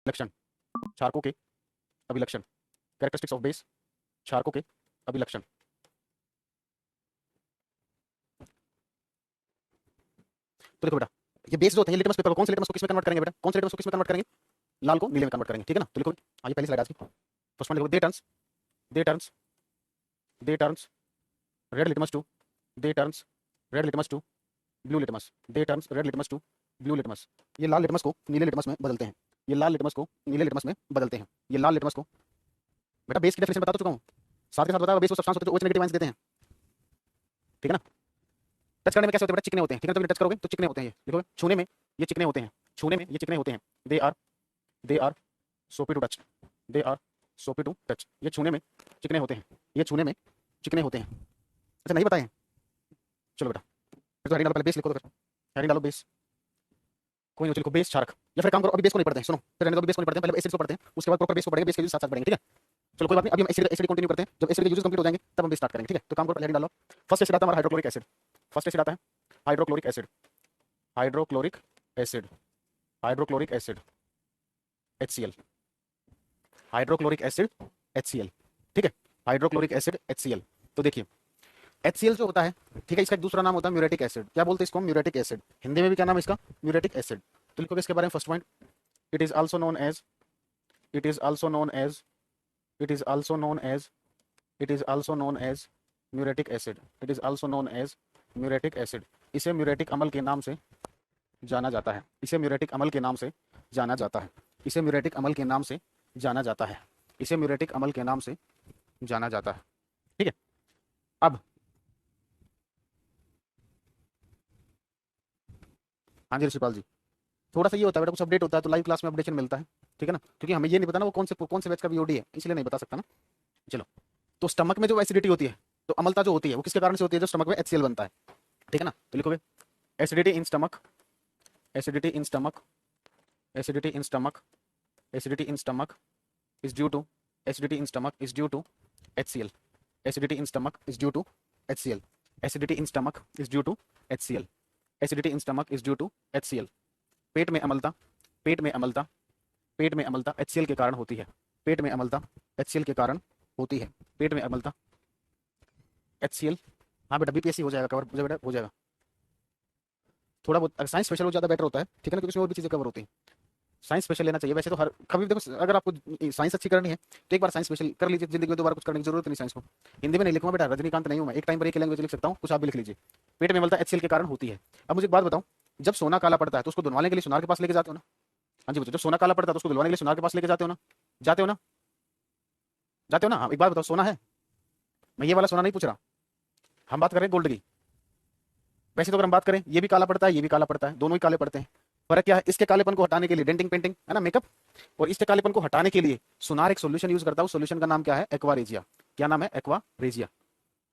लक्षण, क्षारकों के अभिलक्षण, characteristics of base, क्षारकों के अभिलक्षण। तो देखो बेटा, ये बेस जो होते हैं लिटमस पेपर को, कौन से लिटमस को किस में कन्वर्ट करेंगे बेटा, कौन से लिटमस को किस में कन्वर्ट करेंगे, लाल को नीले में कन्वर्ट करेंगे, ठीक है ना। तो लिखो आइए पहली स्लाइड आज की फर्स्ट पॉइंट लिखो, they turns red litmus to, they turns red litmus to blue litmus, they turns red litmus to blue litmus. ये लाल लिटमस को नीले लिटमस में बदलते हैं, ये लाल लिटमस को नीले लिटमस में बदलते हैं, ये लाल लिटमस को। बेटा बेस की डेफिनेशन बता तो चुका हूं, साथ के साथ बताया बेस वो सब्सटेंस होते हैं जो OH नेगेटिव आयंस देते हैं, ठीक है ना। टच करने में कैसे होते हैं बेटा, चिकने होते हैं, ठीक है ना। तो टच करोगे तो चिकने होते हैं, ये देखो छूने में ये चिकने होते हैं, छूने में ये चिकने होते हैं। दे आर सोपी टू टच, दे आर सोपी टू टच। ये छूने में चिकने होते हैं, ये छूने में चिकने होते हैं। अच्छा नहीं बताए, चलो बेटा फिर तो हेडिंग डालो, पहले बेस लिखो, तो फिर हेडिंग डालो बेस, कोई नहीं, लिखो बेस क्षारक। या फिर काम करो अभी बेस को नहीं पढ़ते हैं, सुनो फिर रहने दो, बेस को नहीं पढ़ते हैं, पहले एसिड्स को पढ़ते हैं, उसके बाद प्रॉपर बेस को पढ़ेंगे, बेस के साथ साथ पढ़ेंगे, ठीक है। चलो कोई बात नहीं, अभी हम एसिड कंटिन्यू करते हैं, जब एसिड के यूजेस कंप्लीट हो जाएंगे तब हम बेस स्टार्ट करेंगे, ठीक है। तो काम करो, पहले हेडिंग डालो। फर्स्ट एसिड आता है हमारा हाइड्रोक्लोरिक एसिड, फर्स्ट एसिड आता है hydrochloric acid, hydrochloric acid, hydrochloric acid HCl, hydrochloric acid HCl, ठीक है, हाइड्रोक्लोरिक एसिड HCl। तो देखिए HCl जो होता है, ठीक है, इसका एक दूसरा नाम होता है म्यूरेटिक एसिड। क्या बोलते हैं इसको, म्यूरेटिक एसिड। हिंदी में भी क्या नाम है इसका, म्यूरेटिक एसिड। तो लिखोगे इसके बारे में first point, it is also known as, it is also known as, it is also known as, it is also known as muriatic acid, it is also known as muriatic acid. इसे muriatic अम्ल के नाम से जाना जाता है, इसे muriatic अम्ल के नाम से जाना जाता है, इसे म्यूरेटिक अम्ल के नाम से जाना जाता है, इसे म्यूरेटिक अम्ल के नाम से जाना जाता है, ठीक है। अब हाँ जी ऋषिपाल जी, थोड़ा सा ये होता है बेटा, कुछ अपडेट होता है तो लाइव क्लास में अपडेशन मिलता है, ठीक है ना, क्योंकि हमें ये नहीं पता ना वो कौन से बैच का VOD है, इसलिए नहीं बता सकता ना। चलो, तो स्टमक में जो एसिडिटी होती है, तो अम्लता जो होती है वो किसके कारण से होती है, जो स्टमक में HCl बनता है, ठीक है ना। तो लिखोगे acidity in stomach, acidity in stomach, acidity in stomach, acidity in stomach is due to, acidity in stomach is due to HCl, acidity in stomach is due to HCl, acidity in stomach is due to HCl, acidity in stomach is due to HCl। पेट में अम्लता, पेट में अम्लता, पेट में अम्लता HCl के कारण होती है, पेट में अम्लता HCl के कारण होती है, पेट में अम्लता HCl। हाँ बेटा BPSC हो जाएगा कवर, हो जाएगा बेटा, हो जाएगा। थोड़ा बहुत साइंस स्पेशल हो ज़्यादा बेटर होता है, ठीक है ना, क्योंकि इसमें और भी चीज़ें कवर होती हैं। साइंस स्पेशल लेना चाहिए वैसे तो, हर कभी भी देखो अगर आपको साइंस अच्छी करनी है तो एक बार साइंस स्पेशल कर लीजिए, जिंदगी में दोबारा कुछ करने की जरूरत नहीं साइंस को। हिंदी में नहीं लिखूंगा बेटा, रजनीकांत नहीं हूं मैं, एक टाइम पर एक लैंग्वेज लिख सकता हूं, कुछ आप भी लिख लीजिए। पेट में अम्लता HCl के कारण होती है। अब मुझे एक बात बताओ, जब सोना काला पड़ता है तो उसको धुलवाने के लिए सुनार के पास लेके जाते हो ना। हाँ जी बच्चों, जब सोना काला पड़ता है तो उसको धुलवाने के लिए सुनार के पास लेके जाते हो ना, जाते हो ना, जाते हो ना। हाँ एक बात बताओ, सोना है, मैं ये वाला सोना नहीं पूछ रहा, हम बात कर रहे हैं गोल्ड की। वैसे तो अगर हम बात करें, ये भी काला पड़ता है, ये भी काला पड़ता है, दोनों ही काले पड़ते हैं। फर्क क्या है, इसके कालेपन को हटाने के लिए डेंटिंग पेंटिंग है ना, मेकअप, और इसके कालेपन को हटाने के लिए सुनार एक सोल्यूशन यूज करता है, उस सोल्यूशन का नाम क्या है, एक्वा रेजिया। क्या नाम है, एक्वा रेजिया।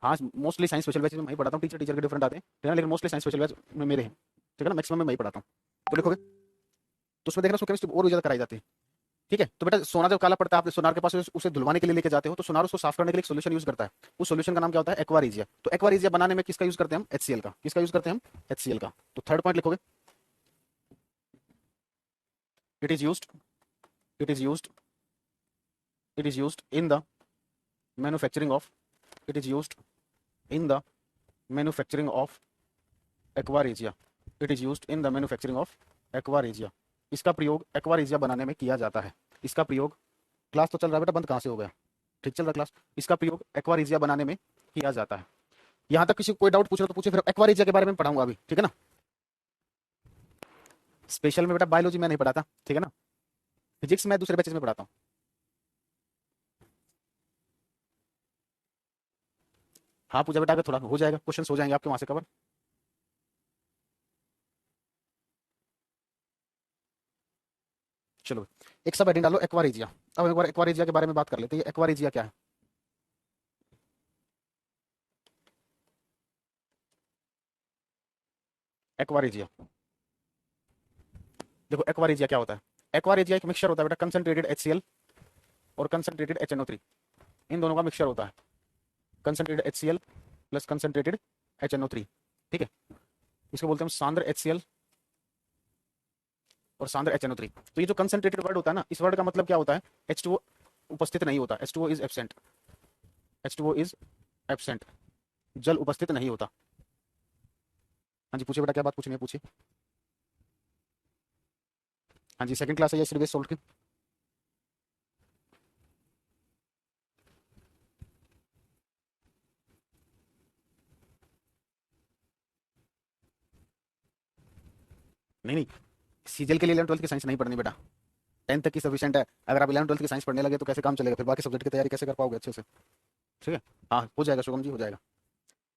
हाँ मोस्टली साइंस स्पेशल बैच में मैं ही पढ़ाता हूँ, टीचर टीचर के डिफरेंट आते हैं, ठीक है, लेकिन मोस्टली साइंस स्पेशल बैच में मेरे हैं, ठीक है ना, मैक्सिमम में मैं ही पढ़ाता हूँ। तो लिखोगे, तो उसमें देखना उसको केमिस्ट्री और भी ज्यादा कराई जाती है, ठीक है। तो बेटा सोना जब काला पड़ता है, आप सोनार के पास उसे धुलवाने के लिए लेके जाते हो, तो सोनार उसको साफ करने के लिए एक सोल्यूशन यूज करता है, उस सोल्यूशन का नाम क्या होता है, एक्वा रेजिया। तो एक्वा रेजिया बनाने में किसका यूज करते हैं हम, HCl का। किसका यूज करते हैं हम, HCl का। तो थर्ड पॉइंट लिखोगे, it is used, it is used, it is used in the manufacturing of, it is used in the manufacturing of aqua regia, it is used in the manufacturing of aqua regia। इसका प्रयोग aqua regia बनाने में किया जाता है, इसका प्रयोग, class तो चल रहा है बेटा, बंद कहाँ से हो गया, ठीक चल रहा क्लास। इसका प्रयोग एक्वा रेजिया बनाने में किया जाता है। यहाँ तक किसी को कोई डाउट पूछ रहा तो पूछे, फिर एक्वा रेजिया के बारे में पढ़ाऊंगा अभी, ठीक है ना। स्पेशल में बेटा बायोलॉजी मैं नहीं पढ़ाता, ठीक है ना, फिजिक्स मैं दूसरे बैचेस में पढ़ाता हूँ। हाँ पूजा बेटा, अगर थोड़ा हो जाएगा, क्वेश्चन हो जाएंगे आपके वहां से कवर। चलो एक सब हेडिंग डालो, एक्वा रेजिया। अब एक बार एक्वा रेजिया के बारे में बात कर लेते हैं, एक्वा रेजिया क्या है। एक्वा रेजिया, देखो एक्वा रेजिया क्या होता है। एक्वा रेजिया एक मिक्सचर होता है बेटा, कंसंट्रेटेड HCl और कंसंट्रेटेड HNO3, इन दोनों का मिक्सचर होता है, concentrated HCl plus concentrated HNO3, ठीक है। इसको बोलते हैं सांद्र HCl और सांद्र HNO3। तो ये जो कंसंट्रेटेड वर्ड होता है ना, इस वर्ड का मतलब क्या होता है, H2O उपस्थित नहीं होता, H2O is absent, H2O is absent, जल उपस्थित नहीं होता। हाँ जी पूछिए बेटा, क्या बात पूछनी है पूछिए। हाँ जी सेकंड क्लास है ये एसिड बेस सोल्ट की। नहीं नहीं, सीजीएल के लिए 11 12 की साइंस नहीं पढ़नी बेटा, 10th तक की सफिशिएंट है। अगर आप 11 12 की साइंस पढ़ने लगे तो कैसे काम चलेगा, फिर बाकी सब्जेक्ट की तैयारी कैसे कर पाओगे अच्छे से। ठीक है, हाँ हो जाएगा शुभम जी, हो जाएगा।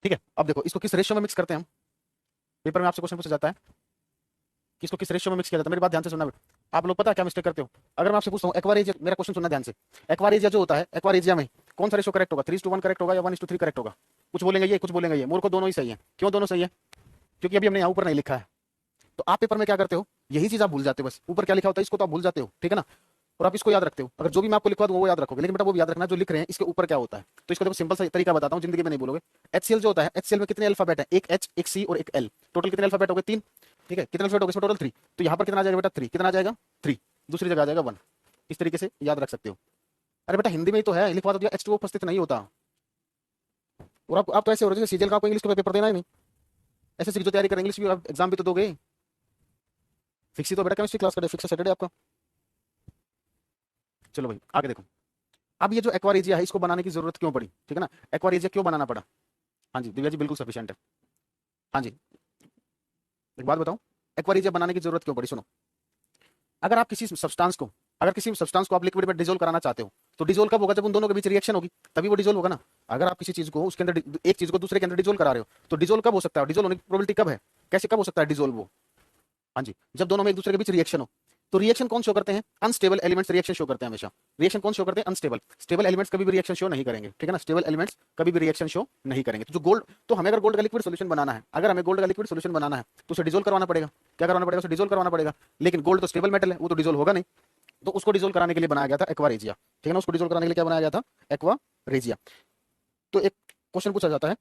ठीक है, अब देखो इसको किस रेशियो में मिक्स करते हैं हम, पेपर में आपसे क्वेश्चन पूछा जाता है कि इसको किस रेशियो में मिक्स किया जाता है। मेरी बात ध्यान से सुनना बेटा, आप लोग पता है क्या मिस्टेक करते हो। अगर मैं आपसे पूछता हूँ एक्वारेजिया, मेरा क्वेश्चन सुनना ध्यान से, एक्वारेजिया जो होता है, एक्वारेजिया में कौन सा रेशियो करेक्ट होगा, 3:1 करेक्ट होगा या 1:3 करेक्ट होगा। कुछ बोलेंगे ये, कुछ बोलेंगे ये, मूर्ख को दोनों ही सही है। क्यों दोनों सही है, क्योंकि अभी हमने यहाँ ऊपर नहीं लिखा है। तो आप पेपर में क्या करते हो, यही चीज आप भूल जाते हो, बस ऊपर क्या लिखा होता है इसको तो आप भूल जाते हो, ठीक है ना। और आप इसको याद रखते हो, अगर जो भी मैं आपको लिखवा दूं वो याद रखोगे, लेकिन बेटा वो भी याद रखना जो लिख रहे हैं इसके ऊपर क्या होता है। तो इसको देखो सिंपल सा तरीका बताता हूँ, जिंदगी में नहीं बोलोगे। HCl जो होता है, HCl में कितने अल्फाबेट है, एक H एक C और एक L, टोटल कितने अल्फाबेट हो गए, 3। ठीक है, कितने अल्फाबेट हो गए इसमें, टोटल 3। तो यहाँ पर कितना आ जाएगा बेटा, 3, कितना आ जाएगा 3, दूसरी जगह आ जाएगा 1। इस तरीके से याद रख सकते हो। अरे बेटा हिंदी में ही तो है, लिखवा तो दिया, H2O उपस्थित नहीं होता। और आप तो ऐसे हो रहे हो जैसे सीजीएल का आपको इंग्लिश का पेपर देना ही नहीं, ऐसे सीख जो तैयारी करेंगे इंग्लिश की, आप एग्जाम भी तो दोगे। फिक्स ही तो बेटा केमिस्ट्री क्लास का फिक्स है सैटरडे आपका। चलो भाई आगे देखो, अब ये जो एक्वारेजिया है इसको बनाने की जरूरत क्यों पड़ी, ठीक है ना, एक्वारेजिया क्यों बनाना पड़ा। हाँ जी दिव्या जी बिल्कुल सफिशिएंट है। हाँ जी एक बात बताऊं, एक्वारेजिया बनाने की जरूरत क्यों पड़ी, सुनो। अगर आप किसी सब्सटेंस को, अगर किसी सब्सटेंस को आप लिक्विड में डिसोल्व कराना चाहते हो, तो डिसोल्व कब होगा, जब उन दोनों के बीच रिएक्शन होगी, तभी वो डिसोल्व होगा ना। अगर आप किसी चीज को उसके अंदर, एक चीज को दूसरे के अंदर डिसोल्व करा रहे हो, तो डिसोल्व कब हो सकता है, डिसोल्व होने की प्रोबेबिलिटी कब है, कैसे कब हो सकता है डिसोल्व वो। हाँ जी, जब दोनों में एक दूसरे के बीच रिएक्शन हो। तो रिएक्शन कौन शो करते हैं, अनस्टेबल एलिमेंट्स रिएक्शन शो करते हैं हमेशा। रिएक्शन कौन शो करते हैं, अनस्टेबल। स्टेबल एलिमेंट्स कभी भी रिएक्शन शो नहीं करेंगे, ठीक है ना, स्टेबल एलिमेंट्स कभी भी रिएक्शन शो नहीं करेंगे। तो जो गोल्ड, तो हमें अगर गोल्ड का लिक्विड सोल्यूशन बनाना है, अगर हमें गोल्ड का लिक्विड सोल्यूशन बनाना है तो उसे डिसोल्व करवाना पड़ेगा। क्या करवाना पड़ेगा, उसे डिसोल्व करवाना पड़ेगा। लेकिन गोल्ड तो स्टेबल मेटल है, वो तो डिसोल्व होगा नहीं। तो उसको डिसोल्व कराने के लिए बनाया गया था एक्वारेजिया, ठीक है ना, उसको डिसोल्व कराने के लिए क्या बनाया गया था, एक्वारेजिया। तो एक क्वेश्चन पूछा जाता है,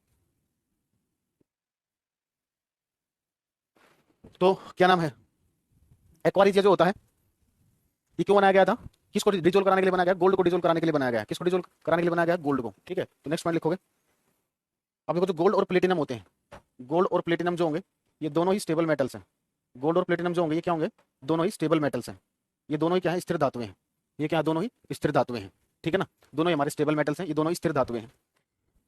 तो क्या नाम है, एक्वारेजिया जो होता है ये क्यों बनाया गया था, किसको डिसोल्व कराने के लिए बनाया गया, गोल्ड को डिसोल्व कराने के लिए बनाया गया, किसको डिसोल्व कराने के लिए बनाया गया, गोल्ड को। ठीक है, तो नेक्स्ट पॉइंट लिखोगे। अब देखो जो गोल्ड और प्लेटिनम होते हैं, गोल्ड और प्लेटिनम जो होंगे ये दोनों ही स्टेबल मेटल्स हैं। गोल्ड और प्लेटिनम जो होंगे ये क्या होंगे, दोनों ही स्टेबल मेटल्स हैं। ये दोनों ही क्या है, स्थिर धातुएं हैं। ये क्या है, दोनों ही स्थिर धातुएं हैं, ठीक है ना, दोनों ही हमारे स्टेबल मेटल्स हैं, ये दोनों ही स्थिर धातुएं हैं।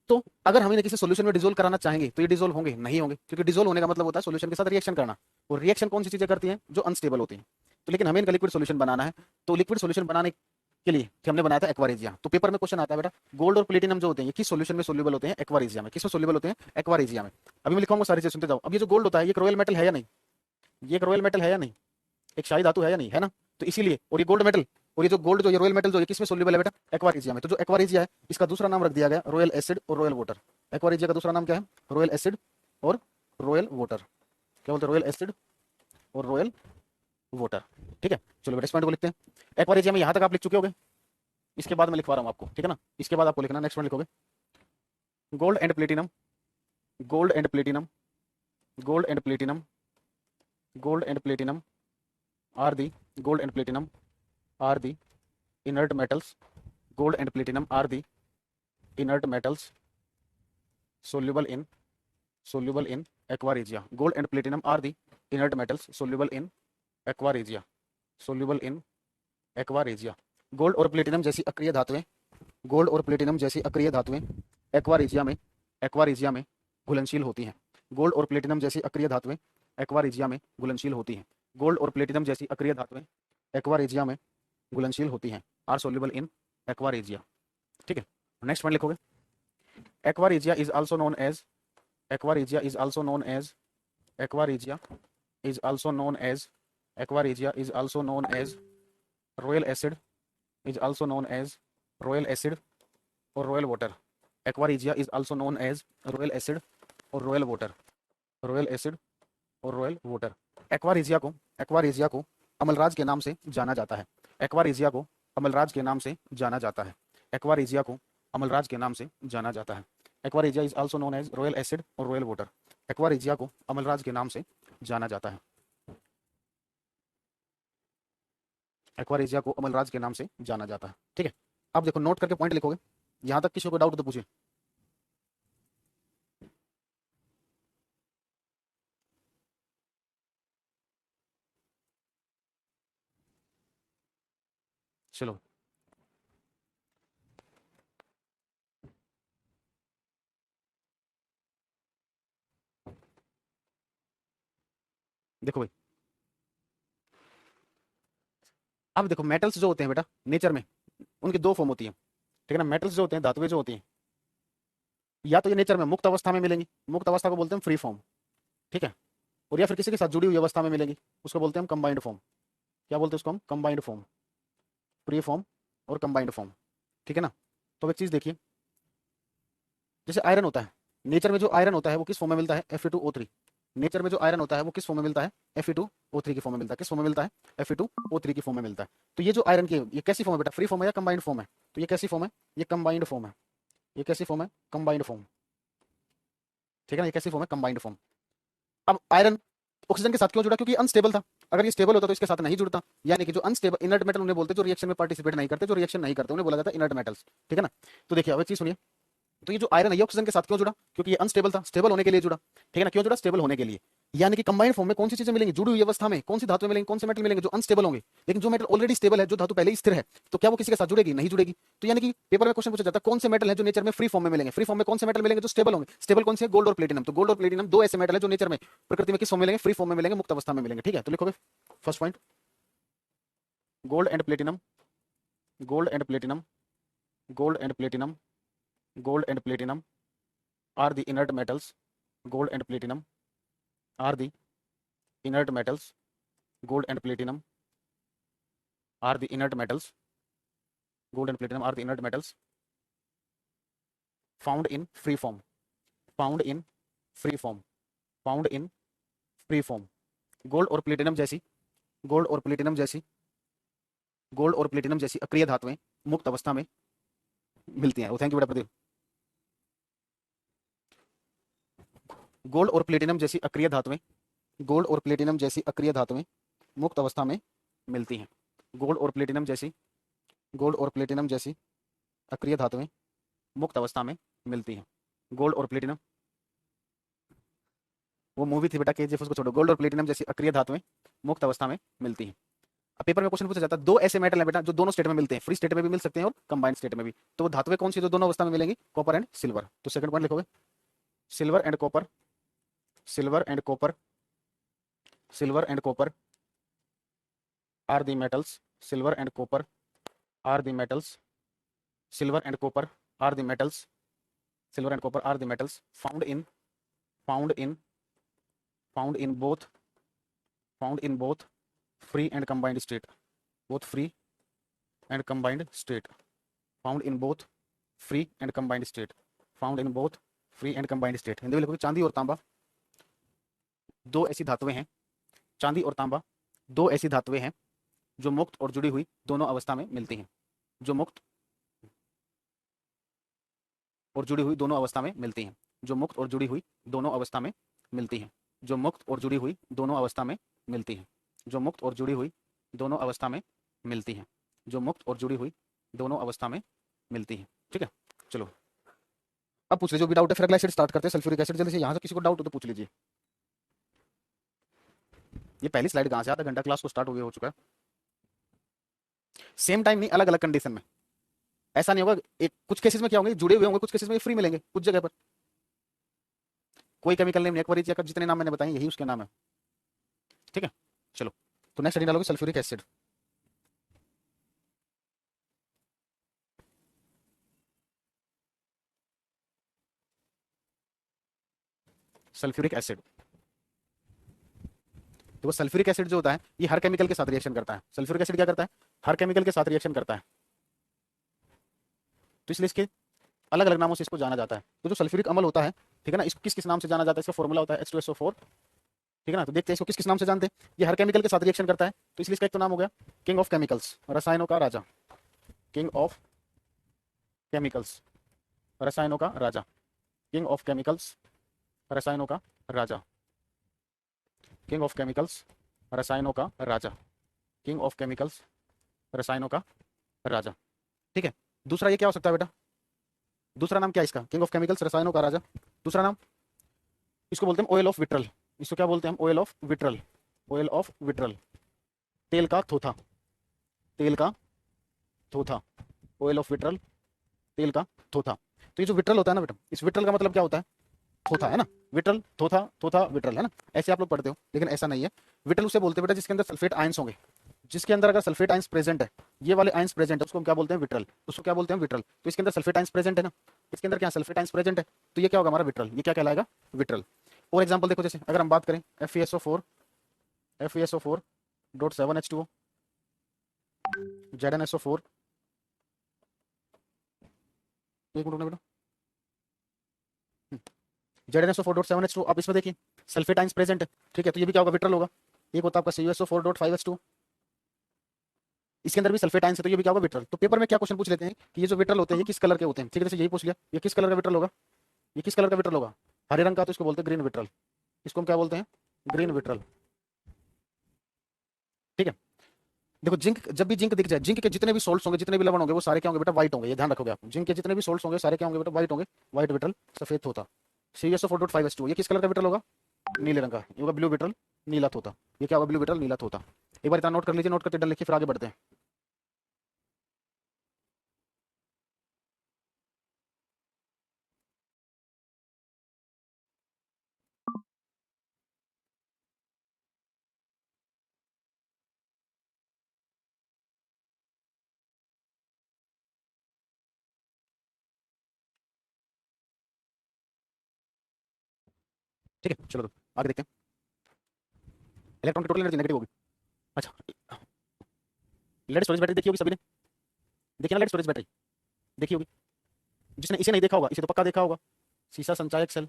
तो अगर हम इन्हें किसी सोल्यूशन में डिसोल्व कराना चाहेंगे तो ये डिसोल्व होंगे नहीं होंगे, क्योंकि डिसोल्व होने का मतलब होता है सोल्यूशन के साथ रिएक्शन करना। और रिएक्शन कौन सी चीजें करती हैं, जो अनस्टेबल होती हैं। तो लेकिन हमें इनका लिक्विड सोल्यूशन बनाना है, तो लिक्विड सोल्यूशन बनाने के लिए हमने बनाया था एक्वारेजिया। तो पेपर में क्वेश्चन आता है बेटा, गोल्ड और प्लेटिनम जो होते हैं ये किस सोल्यूशन में सोल्यूबल होते हैं, एक्वारेजिया में। किसमें सोल्यूबल होते हैं, एक्वारेजिया में। अभी मैं लिखाऊंगा सारी चीजें सुनते जाओ। अब ये जो गोल्ड होता है ये एक रॉयल मेटल है या नहीं, ये एक रॉयल मेटल है या नहीं, एक शाही धातु है या नहीं, है ना। तो इसीलिए, और ये गोल्ड मेटल, और ये जो गोल्ड जो ये रॉयल मेटल जो ये किसमें सोल्यूबल है बेटा, एक्वारेजिया में। तो जो एक्वारेजिया है इसका दूसरा नाम रख दिया गया रॉयल एसिड और रॉयल वाटर। एक्वारेजिया का दूसरा नाम क्या है, रॉयल एसिड और रॉयल वाटर। क्या बोलते हैं, रॉयल एसिड और रॉयल वाटर। ठीक है, चलो बेटा इस पॉइंट को लिखते हैं। एक्वारेजिया में यहाँ तक आप लिख चुके होगे, इसके बाद मैं लिखवा रहा हूँ आपको, ठीक है ना। इसके बाद आपको लिखना, नेक्स्ट पॉइंट लिखोगे, gold and platinum, gold and platinum, gold and platinum, gold and platinum are the, gold and platinum are the inert metals, gold and platinum are the inert metals soluble in aqua regia. Gold and platinum are the inert metals soluble in aqua regia, soluble in aqua regia. Gold और platinum जैसी अक्रिय धातुएं, gold और platinum जैसी अक्रिय धातुएं aqua regia में घुलनशील होती हैं। गोल्ड और प्लेटिनम जैसी अक्रिय धातुएं एक्वा रेजिया में घुलनशील होती हैं। गोल्ड और प्लेटिनम जैसी अक्रिय धातुएं एक्वा रेजिया में घुलनशील होती हैं, are soluble in aqua regia. ठीक है, नेक्स्ट पॉइंट लिखोगे, aqua regia is also known as, aqua regia is also known as, aqua regia is also known as, aqua regia is also known as royal acid, is also known as royal acid और royal water. Aqua regia is also known as royal acid और royal water, royal acid और royal water. Aqua regia को अमलराज के नाम से जाना जाता है। एक्वा रेजिया को अमलराज के नाम से जाना जाता है। एक्वा रेजिया को अमलराज के नाम से जाना जाता है। Aqua regia is also known as royal acid और रॉयल वाटर। एक्वा रेजिया को अमलराज के नाम से जाना जाता है। एक्वारेजिया को अमलराज के नाम से जाना जाता है। ठीक है, अब देखो नोट करके पॉइंट लिखोगे। यहां तक किसी को डाउट हो तो पूछे। चलो देखो भाई, अब देखो मेटल्स जो होते हैं बेटा नेचर में, उनकी दो फॉर्म होती है। ठीक है ना, मेटल्स जो होते हैं, धातुएं जो होती हैं, या तो ये नेचर में मुक्त अवस्था में मिलेंगी, मुक्त अवस्था को बोलते हैं फ्री फॉर्म। ठीक है, और या फिर किसी के साथ जुड़ी हुई अवस्था में मिलेंगी, उसको बोलते हैं हम कंबाइंड फॉर्म। क्या बोलते हैं उसको हम? कंबाइंड फॉर्म, फ्री फॉर्म और कंबाइंड फॉर्म। ठीक है ना, तो एक चीज देखिए, जैसे आयरन होता है, नेचर में जो आयरन होता है वो किस फॉर्म में मिलता है? Fe2O3। नेचर में जो आयरन होता है वो किस फॉर्म में मिलता है? Fe2O3 की फॉर्म में मिलता है। किस फॉर्म में मिलता है? Fe2O3 की फॉर्म में मिलता है। तो ये जो आयरन की, ये कैसी फॉर्म है बेटा? फ्री फॉर्म है या कंबाइंड फॉर्म है? तो ये कैसी फॉर्म है? ये कंबाइंड फॉर्म है। ये कैसी फॉर्म है? Combined form. ठीक है ना, ये कैसी फॉर्म है? Combined form. अब आयरन ऑक्सीजन के साथ क्यों जुड़ा? क्योंकि अनस्टेबल था। अगर ये स्टेबल होता तो इसके साथ नहीं जुड़ता। यानी कि जो अनस्टेबल इनर्ट मेटल उन्हें बोलते हैं जो रिएक्शन में पार्टिसिपेट नहीं करते, जो रिएक्शन नहीं करते, उन्हें बोला जाता है इनर्ट मेटल्स। ठीक है ना, तो देखिए अब एक चीज सुनिए, तो ये जो आयरन है ये ऑक्सीजन के साथ क्यों जुड़ा? क्योंकि ये अनस्टेबल था, स्टेबल होने के लिए जुड़ा। ठीक है ना, क्यों जुड़ा? स्टेबल होने के लिए। यानी कि कंबाइंड फॉर्म में कौन सी चीजें मिलेंगी जुड़ी हुई अवस्था में? कौन सी धातुएं मिलेंगी, कौन से मेटल मिलेंगे? जो अनस्टेबल होंगे। लेकिन जो मेटल ऑलरेडी स्टेबल है, जो धातु पहले ही स्थिर है, तो क्या वो किसी के साथ जुड़ेगी? नहीं जुड़ेगी। तो यानी कि पेपर में क्वेश्चन पूछा जाता है कौन से मेटल है जो नेचर में फ्री फॉर्म में मिलेंगे? फ्री फॉर्म में कौन से मेटल मिलेंगे जो स्टेबल होंगे? स्टेबल कौन से है? गोल्ड और प्लेटिनम। तो गोल्ड और प्लेटिनम दो ऐसे मेटल है जो नेचर में, प्रकृति में किस फॉर्म में मिलेंगे? फ्री फॉर्म में मिलेंगे, मुक्त अवस्था में मिलेंगे। ठीक है, तो लिखोगे first point, gold and platinum, gold and platinum, gold and platinum, gold and platinum are the inert metals. Gold and platinum are the inert metals. Gold and platinum are the inert metals. Gold and platinum are the inert metals found in free form. Found in free form. Found in free form. Gold और platinum जैसी, gold और platinum जैसी, gold और platinum जैसी अक्रिय धातुएं मुक्त अवस्था में मिलती हैं। थैंक यू बेटा प्रदीप। गोल्ड और प्लेटिनम जैसी अक्रिय धातुएं, गोल्ड और प्लेटिनम जैसी अक्रिय धातुएं मुक्त अवस्था में मिलती हैं। गोल्ड और प्लेटिनम जैसी, गोल्ड और प्लेटिनम जैसी अक्रिय धातुएं मुक्त अवस्था में मिलती हैं। गोल्ड और प्लेटिनम, वो मूवी थी बेटा केजीएफ, उसको छोड़ो। गोल्ड और प्लेटिनम जैसी अक्रिय धातुएं मुक्त अवस्था में मिलती हैं। अब पेपर में क्वेश्चन पूछा जाता है दो ऐसे मेटल हैं बेटा जो दोनों स्टेट में मिलते हैं, फ्री स्टेट में भी मिल सकते हैं और कंबाइंड स्टेट में भी। तो वो धातुएं कौन सी जो दोनों अवस्था में मिलेंगी? Copper and silver. तो सेकंड पॉइंट लिखोगे, silver and copper, silver and copper, silver and copper are the metals, silver and copper are the metals, silver and copper are the metals, silver and copper are the metals found in, found in, found in both, found in both free and combined state, both free and combined state, found in both free and combined state, found in both free and combined state. Hindi में लिखोगे चांदी और तांबा दो ऐसी धातुएं हैं, चांदी और तांबा दो ऐसी धातुएं हैं जो मुक्त और जुड़ी हुई दोनों अवस्था में मिलती हैं, जो मुक्त और जुड़ी हुई दोनों अवस्था में मिलती हैं, जो मुक्त और जुड़ी हुई दोनों अवस्था में मिलती हैं, जो मुक्त और जुड़ी हुई दोनों अवस्था में मिलती हैं, जो मुक्त और जुड़ी हुई दोनों अवस्था में मिलती हैं, जो मुक्त और जुड़ी हुई दोनों अवस्था में मिलती हैं। ठीक है, चलो अब पूछ लीजिए जो भी डाउट है, फिर अगला एसिड स्टार्ट करते हैं, सल्फ्यूरिक एसिड। जल्दी से, यहाँ से किसी को डाउट हो तो पूछ लीजिए। ये पहली स्लाइड कहाँ से? आधा घंटा क्लास को स्टार्ट हो चुका है। सेम टाइम नहीं, अलग अलग कंडीशन में। ऐसा नहीं होगा, एक कुछ केसेस में क्या होंगे जुड़े हुए होंगे, कुछ केसेस में फ्री मिलेंगे कुछ जगह पर। कोई केमिकल नेम, एक्वारिजिया का जितने नाम मैंने बताए यही उसके नाम है। ठीक है, चलो तो नेक्स्ट स्टडी डालोगे सल्फ्यूरिक एसिड। सल्फ्यूरिक एसिड, तो वो सल्फ्यूरिक एसिड जो होता है ये हर केमिकल के साथ रिएक्शन करता है। सल्फ्यूरिक एसिड क्या करता है? हर केमिकल के साथ रिएक्शन करता है, तो इसलिए इसके अलग अलग नामों से इसको जाना जाता है। तो जो सल्फ्यूरिक अम्ल होता है, ठीक है ना, इसको किस किस नाम से जाना जाता है? इसका फॉर्मूला होता है H2SO4। ठीक है ना, तो देखते हैं इसको किस किस नाम से जानते हैं। ये हर केमिकल के साथ रिएक्शन करता है, तो इसलिए इसका एक तो नाम हो गया किंग ऑफ केमिकल्स, रसायनों का राजा। किंग ऑफ केमिकल्स, रसायनों का राजा। किंग ऑफ केमिकल्स, रसायनों का राजा। किंग ऑफ केमिकल्स, रसायनों का राजा। किंग ऑफ केमिकल्स, रसायनों का राजा। ठीक है, दूसरा ये क्या हो सकता है बेटा, दूसरा नाम क्या है इसका, किंग ऑफ केमिकल्स, रसायनों का राजा। दूसरा नाम, इसको बोलते हैं ऑयल ऑफ विट्रल। इसको क्या बोलते हैं हम, oil of vitriol. Oil of vitriol, तेल का थोथा, तेल का थोथा, ऑयल ऑफ विट्रल, तेल का थोथा। तो ये जो विट्रल होता है ना बेटा, इस विट्रल का मतलब क्या होता है, थोथा है ना, विट्रल थोथा, थोथा विट्रल है ना, ऐसे आप लोग पढ़ते हो, लेकिन ऐसा नहीं है। विट्रल उसे बोलते हैं बेटा जिसके अंदर सल्फेट आयंस होंगे, जिसके अंदर अगर सल्फेट आयंस प्रेजेंट है, ये वाले आयंस प्रेजेंट है, उसको हम क्या बोलते हैं, विट्रल। उसको क्या बोलते हैं, विट्रल। तो इसके अंदर सल्फेट आयंस प्रेजेंट है ना, इसके अंदर क्या सल्फेट आयंस प्रेजेंट है, तो ये क्या होगा हमारा विट्रल, ये क्या कहलाएगा, विट्रल। और एग्जांपल देखो, जैसे अगर हम बात करें FeSO4, FeSO4 dot 7H2O, ZnSO4, एक मिनट बेटा, ZnSO4.7H2, आप इसमें देखिए सल्फेट आयंस प्रेजेंट है, ठीक है, तो ये भी क्या होगा, विट्रल होगा। एक होता है आपका CuSO4.5H2, इसके अंदर भी सल्फेट आयंस है, तो ये भी क्या होगा, विट्रल। तो पेपर में क्या क्वेश्चन पूछ लेते हैं कि ये जो विट्रल होते हैं ये किस कलर के होते हैं, ठीक है, जैसे यही पूछ लिया, ये किस कलर का विट्रल होगा, ये किस कलर का विट्रल होगा, हरे रंग का, तो इसको बोलते हैं ग्रीन विट्रल। इसको हम क्या बोलते हैं, ग्रीन विट्रल। ठीक है, देखो जिंक, जब भी जिंक दिख जाए, जिंक के जितने भी सोल्ट्स होंगे, जितने भी लवण होंगे, वो सारे क्या होंगे बेटा, व्हाइट होंगे, ये ध्यान रखोगे आप। जिंक के जितने भी सोल्ट्स होंगे सारे क्या होंगे बेटा, व्हाइट होंगे, व्हाइट विट्रल, सफेद होता। CuSO4.5H2, ये किस कलर का विट्रल होगा, नीले रंग का, ये होगा ब्लू विट्रल, नीला होता। ये क्या होगा, ब्लू विट्रल, नीला होता। एक बार इतना नोट कर लीजिए, नोट करके डन लिखिए, फिर आगे बढ़ते हैं। ठीक है, चलो तो आगे देखते हैं। इलेक्ट्रॉन की टोटल एनर्जी नेगेटिव होगी। अच्छा, लेड स्टोरेज बैटरी देखी होगी सभी ने, देखिए ना, लेड स्टोरेज बैटरी देखी होगी। जिसने इसे नहीं देखा होगा, इसे तो पक्का देखा होगा, सीसा संचायक सेल,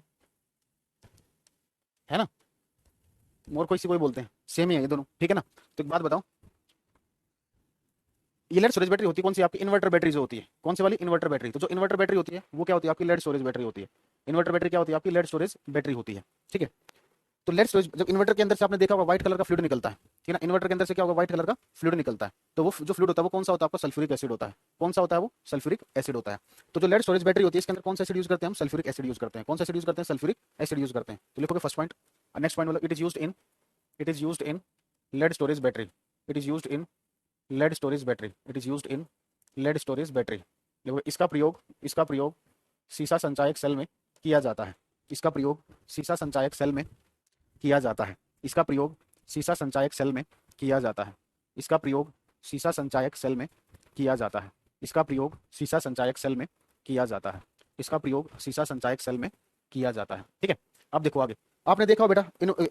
है ना, मोर को इसी को ही बोलते हैं, सेम ही है ये दोनों, ठीक है ना। तो एक बात बताओ, ये लेड स्टोरेज बैटरी होती है कौन सी, आपकी इन्वर्टर बैटरी जो होती है, कौन सी वाली, इन्वर्टर बैटरी। तो जो इन्वर्टर बैटरी होती है वो क्या होती है, आपकी लेड स्टोरेज बैटरी होती है। इन्वर्टर बैटरी क्या होती है, आपकी लेड स्टोरेज बैटरी होती है। ठीक है, तो लेड स्टोरेज, जब इन्वर्टर के अंदर से आपने देखा होगा व्हाइट कलर का फ्लूइड निकलता है, ठीक है ना, इन्वर्टर के अंदर से क्या होगा, व्हाइट कलर का फ्लूइड निकलता है। तो वो जो फ्लूइड होता है वो कौन सा होता है, आपका सल्फ्यूरिक एसिड होता है। कौन सा होता है वो, सल्फ्यूरिक एसिड होता है। तो जो लेड स्टोरेज बैटरी होती है इसके अंदर कौन सा एसिड यूज करते हैं हम, सल्फ्यूरिक एसिड यूज करते हैं। कौन सा एसिड यूज करते हैं, सल्फ्यूरिक एसिड यूज करते हैं। तो लिखोगे फर्स्ट पॉइंट। नेक्स्ट पॉइंट मतलब, it is used in lead storage battery, it is used in lead storage battery, it is used in lead storage battery. देखो इसका प्रयोग सीसा संचायक सेल में किया जाता है। इसका प्रयोग सीसा संचायक सेल में किया जाता है। इसका प्रयोग सीसा संचायक सेल में किया जाता है। इसका प्रयोग सीसा संचायक सेल में किया जाता है। इसका प्रयोग सीसा संचायक सेल में किया जाता है। इसका प्रयोग सीसा संचायक सेल में किया जाता है। ठीक है, अब देखो आगे, आपने देखा हो बेटा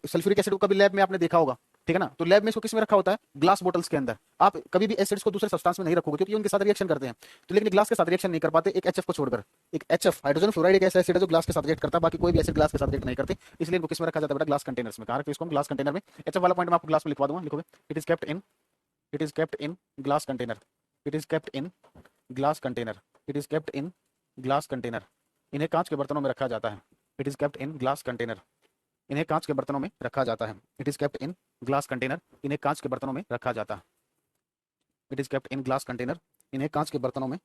सल्फ्यूरिक एसिड को कभी लैब में आपने देखा होगा, ठीक है ना। तो लैब में इसको किस में रखा होता है, ग्लास बोटल्स के अंदर। आप कभी भी एसिड्स को दूसरे सब्सटेंस में नहीं रखोगे क्योंकि उनके साथ रिएक्शन करते हैं। तो लेकिन ग्लास के साथ रिएक्शन नहीं कर पाते, एक HF को छोड़कर। एक HF हाइड्रोजन फ्लोराइड एक ऐसा एसिड है जो ग्लास के साथ रिएक्ट करता है, बाकी कोई भी एसिड ग्लास के साथ रिएक्ट नहीं करते, इसलिए इनको किस में रखा जाता है बेटा, ग्लास कंटेनर्स में। कहाँ रखते हैं इसको हम, ग्लास कंटेनर में। HF वाला पॉइंट मैं आपको ग्लास में लिखवा दूंगा, लिखोगे it is kept in glass container, it is kept in glass container, it is kept in glass container. इन्हें कांच के बर्तनों में रखा जाता है। It is kept in glass container, इन्हें कांच के बर्तनों में रखा जाता है। It is kept in glass container, इन्हें कांच के बर्तनों में रखा जाता है। It is kept in glass container, इन्हें कांच के बर्तनों में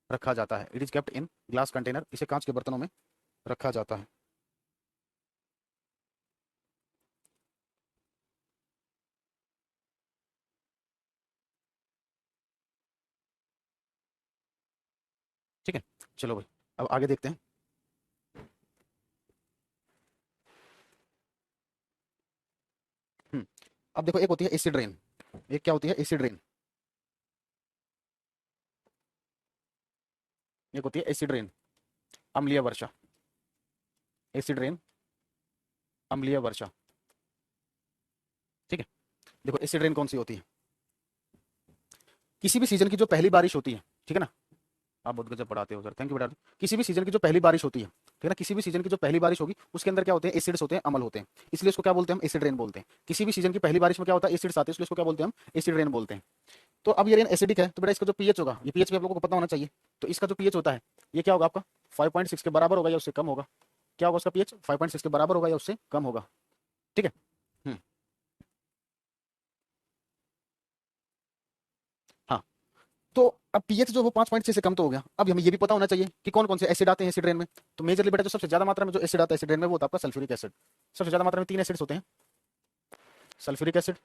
रखा जाता है। It is kept in glass container, इसे कांच के बर्तनों में रखा जाता है। ठीक है, चलो भाई अब आगे देखते हैं। अब देखो, एक होती है एसिड रेन, एक क्या होती है, एसिड रेन। एक होती है एसिड रेन, अम्लीय वर्षा। एसिड रेन, अम्लीय वर्षा। ठीक है, देखो एसिड रेन कौन सी होती है, किसी भी सीजन की जो पहली बारिश होती है, ठीक है ना। आप बहुत गजब पढ़ाते हो सर, थैंक यू बेटा। किसी भी सीजन की जो पहली बारिश होती है, ठीक है ना, किसी भी सीजन की जो पहली बारिश होगी उसके अंदर क्या होते हैं, एसिड्स होते हैं, अम्ल होते हैं, इसलिए उसको क्या बोलते हैं हम, एसिड रेन बोलते हैं। किसी भी सीजन की पहली बारिश में क्या होता है, एसिड्स आते हैं, इसलिए उसको क्या बोलते हैं हम, एसिड रेन बोलते हैं। तो अब ये रेन एसिडिक है, तो बेटा इसका जो पीएच होगा, ये पीएच भी आप लोगों को पता होना चाहिए। तो इसका जो पीएच होता है ये क्या होगा आपका, 5.6 के बराबर होगा या उससे कम होगा। क्या होगा उसका पीएच, 5.6 के बराबर होगा या उससे कम होगा। ठीक है। हम्म, हाँ, अब पीएच जो वो 5.6 से कम तो हो गया। अब हमें ये भी पता होना चाहिए कि कौन कौन से एसिड आते हैं एसिड रेन में। तो मेजरली बेटा जो सबसे ज्यादा मात्रा में जो एसिड आता है एसिड रेन में वो होता है आपका सल्फ्यूरिक एसिड। सबसे ज्यादा मात्रा में 3 एसिड्स होते हैं, सल्फ्यूरिक एसिड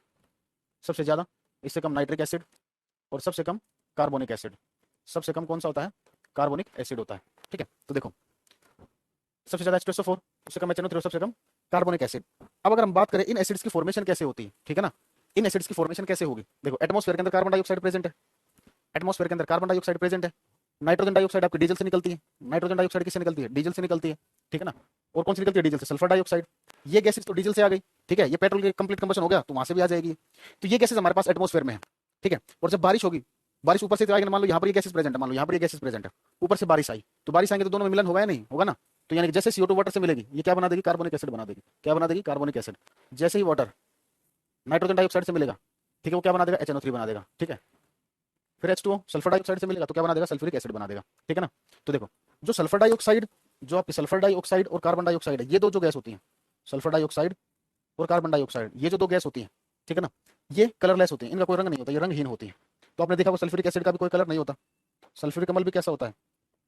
सबसे ज्यादा, इससे कम नाइट्रिक एसिड, और सबसे कम कार्बोनिक एसिड। सबसे कम कौन सा होता है? कार्बोनिक एसिड होता है। ठीक है, तो देखो सबसे ज्यादा H2SO4, उससे कम HNO3, सबसे कम कार्बोनिक एसिड। अब अगर हम बात करें इन एसिड्स की फॉर्मेशन कैसे होती है, ठीक है ना, इन एसिड्स की फॉर्मेशन कैसे होगी? देखो एटमॉस्फेयर के अंदर कार्बन डाइऑक्साइड प्रेजेंट है, एटमॉस्फेयर के अंदर कार्बन डाइऑक्साइड प्रेजेंट है, नाइट्रोजन डाइऑक्साइड आपकी डीजल से निकलती है, नाइट्रोजन डाइऑक्साइड किससे निकलती है? डीजल से निकलती है, ठीक है ना। और कौन सी निकलती है डीजल से? Sulphur dioxide. ये गैसेस तो डीजल से आ गई, ठीक है, ये पेट्रोल की कंप्लीट कंबशन हो गया तो वहां से भी आ जाएगी। तो ये गैसेस हमारे पास एटमॉस्फेयर में है, ठीक है। और जब बारिश होगी, बारिश ऊपर से आएगी, मान लो यहाँ पर ये गैसेस प्रेजेंट है, मान लो यहाँ पर ये गैसेस प्रेजेंट है, ऊपर से बारिश आई, तो बारिश आएंगे तो दोनों में मिलन होगा या नहीं होगा ना। तो यानी कि जैसे CO2 वाटर से मिलेगी, ये क्या बना देगी? कार्बोनिक एसिड बना देगी। क्या बना देगी? Carbonic acid. जैसे ही वाटर नाइट्रोजन डाइऑक्साइड से मिलेगा, ठीक है, वो क्या बना देगा? HNO3 बना देगा, ठीक है। फिर H2O सल्फर डाइऑक्साइड से मिलेगा तो क्या बना देगा? सल्फ्यूरिक एसिड बना देगा, ठीक है ना। तो देखो जो सल्फर डाइऑक्साइड, जो आपकी सल्फर डाइऑक्साइड और कार्बन डाइऑक्साइड है, ये दो जो गैस होती हैं, सल्फर डाइऑक्साइड और कार्बन डाइऑक्साइड, ये जो दो गैस होती हैं, ठीक है ना, ये कलरलेस होती हैं, इनका कोई रंग नहीं होता, ये रंगहीन होती है। तो आपने देखा वो सल्फ्यूरिक एसिड का भी कोई कलर नहीं होता। सल्फ्यूरिक अम्ल भी कैसा होता है?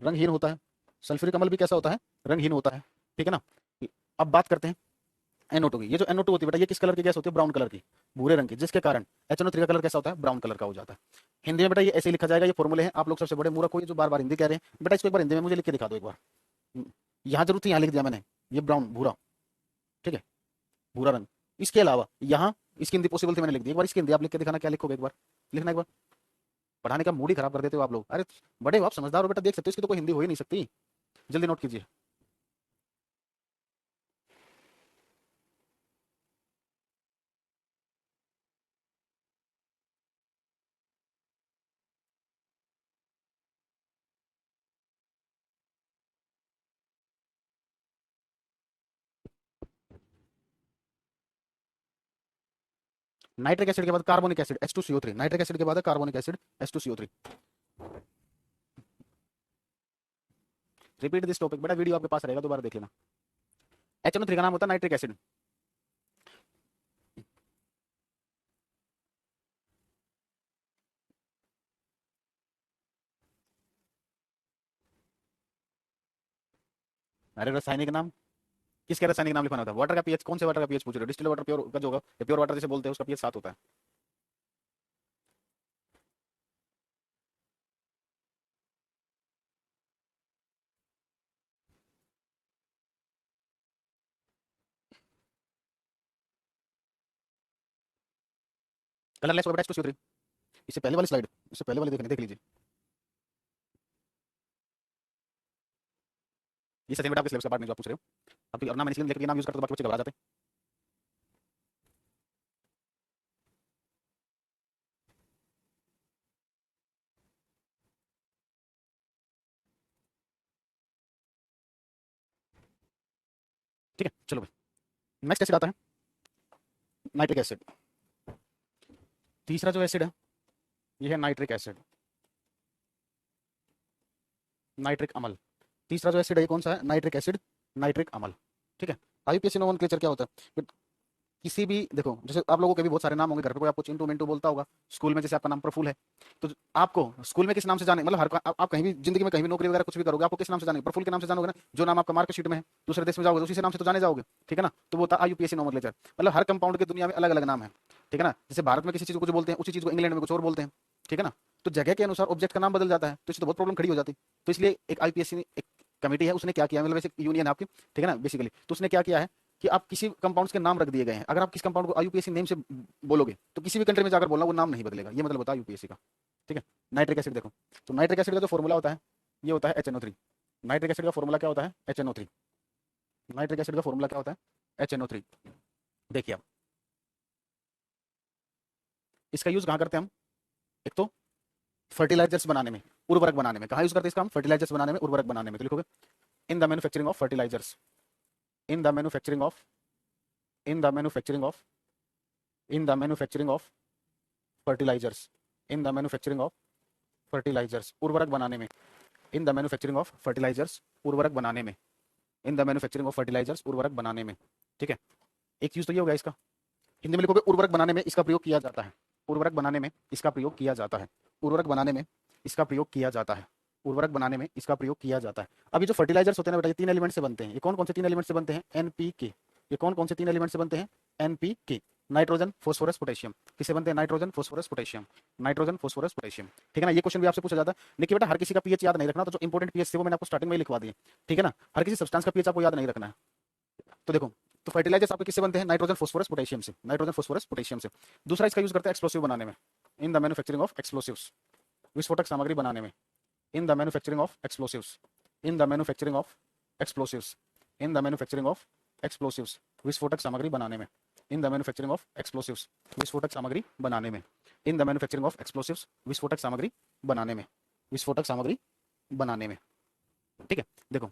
रंगहीन होता है। सल्फ्यूरिक अम्ल भी कैसा होता है? रंगहीन होता है, ठीक है ना। अब बात करते हैं NO2 की। ये जो NO2 होती है बेटा, ये किस कलर की गैस होती है? ब्राउन कलर की, भूरे रंग की, जिसके कारण HNO3 का कलर कैसा होता है? ब्राउन कलर का हो जाता है। हिंदी में बेटा ये ऐसे ही लिखा जाएगा, ये फॉर्मूले हैं। आप लोग सबसे बड़े मूर्ख हो ये जो बार बार हिंदी कह रहे हैं, बेटा इसको एक बार हिंदी में मुझे लिख के दिखा दो एक बार। यहाँ जरूरत थी, यहाँ लिख दिया मैंने, ये ब्राउन भूरा, ठीक है, भूरा रंग। इसके अलावा यहाँ इसकी हिंदी पॉसिबल थी, मैंने लिख दी। एक बार इसकी हिंदी आप लिख के दिखाना, क्या लिखोगे? एक बार लिखना एक बार। पढ़ाने का मूड ही खराब कर देते हो आप लोग। अरे बड़े हो आप, समझदार हो बेटा, देख सकते हो इसकी तो कोई हिंदी हो ही नहीं सकती। जल्दी नोट कीजिए। नाइट्रिक एसिड के बाद carbonic acid H2CO3, nitric acid के बाद carbonic acid H2CO3। Repeat this topic बेटा, वीडियो आपके पास रहेगा, दोबारा देख लेना। HNO3 का नाम होता है नाइट्रिक एसिड। अरे रासायनिक नाम, किसके रासायनिक नाम लिखवाना होता है? वाटर का पीएच, कौन से वाटर का पीएच पूछ रहे हो? डिस्टिल वाटर प्योर का जो होगा, प्योर वाटर जिसे बोलते हैं, उसका पीएच 7 होता है। कलरलेस होगा बेटा H2CO3। इससे पहले वाली स्लाइड, इससे पहले वाली देखने, देख लीजिए। ये सच में बेटा आपके सिलेबस का पार्ट नहीं जो आप पूछ रहे हो। आपकी और नाम मैंने इसलिए लेकर ये नाम यूज करता तो बाकी बच्चे घबरा जाते। ठीक है, चलो भाई नेक्स्ट एसिड आता है नाइट्रिक एसिड। तीसरा जो एसिड है ये है नाइट्रिक एसिड, नाइट्रिक अम्ल। तीसरा जो एसिड है ये कौन सा है? नाइट्रिक एसिड, नाइट्रिक अम्ल, ठीक है। IUPAC नोमेनक्लेचर क्या होता है? किसी भी, देखो जैसे आप लोगों के भी बहुत सारे नाम होंगे, घर पे कोई आपको चिंटू मिंटू बोलता होगा, स्कूल में जैसे आपका नाम प्रफुल है, तो आपको स्कूल में किस नाम से जाने, मतलब आप कहीं भी जिंदगी में कहीं भी नौकरी वगैरह कुछ भी करोगे, आपको किस नाम से जाने? प्रफुल के नाम से जानोगे ना। जो नाम आपका मार्कशीट में है, दूसरे देश में जाओगे तो उसी से नाम से तो जाने जाओगे, ठीक है ना। तो वो होता है IUPAC नोमेनक्लेचर। मतलब हर कंपाउंड की दुनिया में अलग अलग नाम है, ठीक है ना। जैसे भारत में किसी चीज को कुछ बोलते हैं, उसी चीज को इंग्लैंड में कुछ और बोलते हैं, ठीक है ना। तो जगह के अनुसार ऑब्जेक्ट का नाम बदल जाता है, तो इससे तो बहुत प्रॉब्लम खड़ी हो जाती। तो इसलिए एक IUPAC एक कमेटी है, उसने क्या किया, मतलब एक यूनियन है आपकी, ठीक है ना, बेसिकली। तो उसने क्या किया है कि आप किसी कंपाउंड्स के नाम रख दिए गए हैं, अगर आप किस कंपाउंड को IUPAC नेम से बोलोगे तो किसी भी कंट्री में जाकर बोलना, वो नाम नहीं बदलेगा। ये मतलब होता है IUPAC का, ठीक है। नाइट्रिक एसिड देखो, तो नाइट्रिक एसिड का जो फॉर्मूला होता है ये होता है HNO3। नाइट्रिक एसिड का फॉर्मूला क्या होता है? HNO3। नाइट्रिक एसिड का फॉर्मूला क्या होता है? HNO3। देखिए अब इसका यूज कहाँ करते हैं हम? एक तो फर्टिलाइजर्स बनाने में, उर्वरक बनाने में। कहाँ यूज करते हैं इसका हम? फर्टिलाइजर्स बनाने में, उर्वरक बनाने में। तो लिखोगे in the manufacturing of fertilisers, in the manufacturing of, in the manufacturing of, in the manufacturing of fertilisers, in the manufacturing of fertilisers, उर्वरक बनाने में। In the manufacturing of fertilisers, उर्वरक बनाने में। In the manufacturing of fertilisers, उर्वरक बनाने में, ठीक है। एक यूज तो ये हो गया इसका। हिंदी में लिखोगे उर्वरक बनाने में इसका प्रयोग किया जाता है, उर्वरक बनाने में इसका प्रयोग किया जाता है, उर्वरक बनाने में इसका प्रयोग किया जाता है, उर्वरक बनाने में इसका प्रयोग किया जाता है। अब ये जो फर्टिलाइजर्स होते हैं ना बेटा, ये 3 एलिमेंट से बनते हैं। ये कौन कौन से 3 एलिमेंट से बनते हैं? एनपीके। ये कौन कौन से 3 एलिमेंट से बनते हैं? एनपीके। Nitrogen, phosphorus, potassium. किससे बनते हैं? Nitrogen, phosphorus, potassium. Nitrogen, phosphorus, potassium. ठीक है ना? ये क्वेश्चन भी आपसे पूछा जाता है। देखिए बेटा, हर किसी का पीएच याद नहीं रखना, तो जो इंपॉर्टेंट पीएच थे वो मैंने आपको स्टार्टिंग में ही लिखवा दिए। ठीक है ना? हर किसी सब्सटेंस का पीएच आपको याद नहीं रखना है। तो देखो, तो फर्टिलाइजर्स आपके किससे बनते हैं? नाइट्रोजन, फास्फोरस, पोटेशियम से। नाइट्रोजन, फास्फोरस, पोटेशियम से। दूसरा इसका यूज करते हैं एक्सप्लोसिव बनाने में, in the manufacturing of explosives, विस्फोटक सामग्री बनाने में। In the manufacturing of explosives, in the manufacturing of explosives, in the manufacturing of explosives, विस्फोटक सामग्री बनाने में। In the manufacturing of explosives, विस्फोटक सामग्री बनाने में। In the manufacturing of explosives, विस्फोटक सामग्री बनाने में, विस्फोटक सामग्री बनाने में। ठीक है? देखो,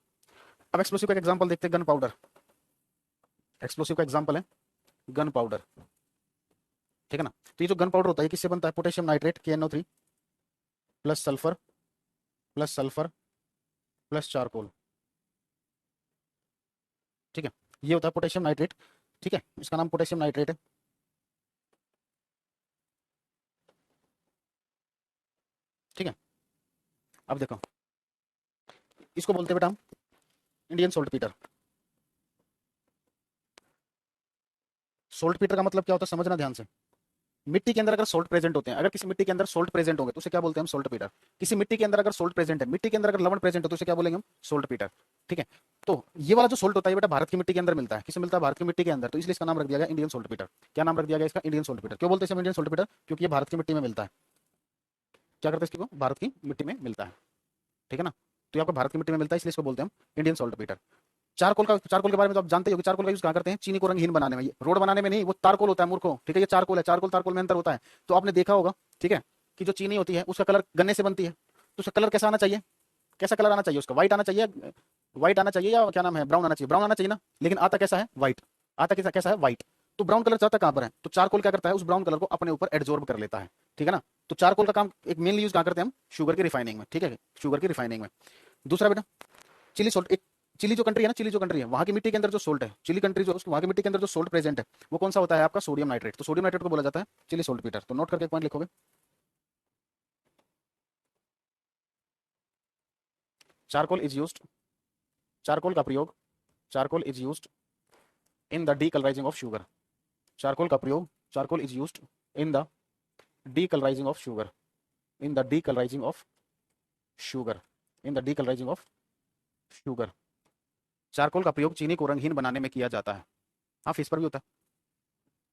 अब एक्सप्लोसिव का एक एग्जांपल देखते हैं, गन पाउडर। एक्सप्लोसिव का एग्जांपल है गन पाउडर। ठीक है ना? तो ये जो गन पाउडर होता है, ये किससे बनता है? Potassium nitrate, KNO3 plus sulphur, plus sulphur, plus charcoal. ठीक है? ये होता है पोटेशियम नाइट्रेट। ठीक है? इसका नाम पोटेशियम नाइट्रेट है। ठीक है? अब देखो, इसको बोलते हैं बेटा हम Indian salt Peter. Salt Peter का मतलब क्या होता है, समझना ध्यान से। मिट्टी के अंदर अगर सोल्ट प्रेजेंट होते हैं, अगर किसी मिट्टी के अंदर सोल्ट प्रेजेंट होंगे तो उसे क्या बोलते हैं हम? Salt Peter. किसी मिट्टी के अंदर अगर सोल्ट प्रेजेंट है, मिट्टी के अंदर अगर लवण प्रेजेंट हो तो उसे क्या बोलेंगे हम? Salt Peter. ठीक है? तो ये वाला जो सोल्ट होता है बेटा भारत की मिट्टी के अंदर मिलता है। किसमें मिलता है? भारत की मिट्टी के अंदर। तो इसलिए इसका नाम रख दिया गया इंडियन सोल्ट पीटर। क्या नाम रख दिया गया इसका? Indian salt Peter. क्यों बोलते हैं इंडियन सोल्ट पीटर? क्योंकि ये भारत की मिट्टी में मिलता है। क्या करते हैं इसको? भारत की मिट्टी में मिलता है। ठीक है ना? तो ये आपको भारत की मिट्टी में मिलता है, इसलिए इसको बोलते हैं हम इंडियन सोल्ट पीटर। चारकोल के बारे में तो आप जानते ही हो कि चारकोल का यूज कहाँ करते हैं? चीनी को रंगहीन बनाने में। रोड बनाने में नहीं, वो तारकोल होता है मूर्खों। ठीक है? ये चारकोल है, चारकोल तारकोल में अंतर होता है। तो आपने देखा होगा, ठीक है, कि जो चीनी होती है उसका कलर गन्ने से बनती है, तो उसका कलर कैसा आना चाहिए? कैसा कलर आना चाहिए उसका? व्हाइट आना चाहिए, व्हाइट आना चाहिए, या क्या नाम है, ब्राउन आना चाहिए? ब्राउन आना चाहिए ना, लेकिन आता कैसा है? व्हाइट। आता कैसा कैसा है? व्हाइट। तो ब्राउन कलर चाहता कहाँ पर है? तो चारकोल क्या करता है? उस ब्राउन कलर को अपने ऊपर एब्जॉर्ब कर लेता है। ठीक है ना? तो चारकोल का काम एक मेनली यूज कहाँ करते हैं हम? शुगर की रिफाइनिंग में। ठीक है? शुगर की रिफाइनिंग में। दूसरा बेटा, चिली सॉल्ट। एक चिली जो कंट्री है ना, चिली जो कंट्री है, वहां की मिट्टी के अंदर जो सोल्ट है, चिली कंट्री जो उसकी वहां की मिट्टी के अंदर जो सोल्ट प्रेजेंट है, वो कौन सा होता है आपका? Sodium nitrate. तो सोडियम नाइट्रेट को बोला जाता है चिली सोल्ट पीटर। तो नोट करके एक पॉइंट लिखोगे, चारकोल इज यूज्ड, चारकोल का प्रयोग, charcoal is used in the डीकलराइजिंग of sugar. Charcoal का प्रयोग, charcoal is used in the डीकलराइजिंग of sugar, in the डीकलराइजिंग of sugar, in the डीकलराइजिंग of sugar. Charcoal का प्रयोग चीनी को रंगहीन बनाने में किया जाता है। हाँ, फेस पर भी होता है।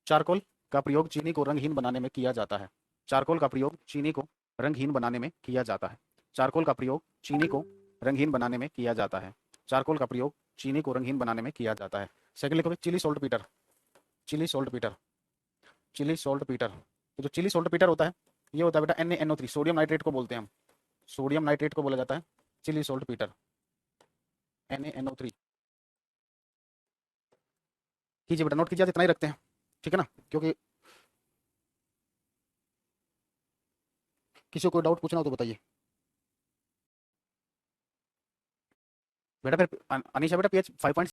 चारकोल का प्रयोग चीनी को रंगहीन बनाने में किया जाता है। चारकोल का प्रयोग चीनी को रंगहीन बनाने में किया जाता है। चारकोल का प्रयोग चीनी को रंगहीन बनाने में किया जाता है। चारकोल का प्रयोग चीनी को रंगहीन बनाने में किया जाता है। सेकंड लिखोगे Chile saltpetre. Chile saltpetre, Chile saltpetre. तो जो चिली सोल्ट पीटर होता है, ये होता है बेटा NaNO3, सोडियम नाइट्रेट को बोलते हैं हम। सोडियम नाइट्रेट को बोला जाता है चिली सोल्ट पीटर, NaNO3। कीजिए बेटा, नोट कीजिए, इतना ही रखते हैं। ठीक है ना? क्योंकि किसी को कोई डाउट पूछना हो तो बताइए बेटा। फिर अनीशा बेटा, PH 5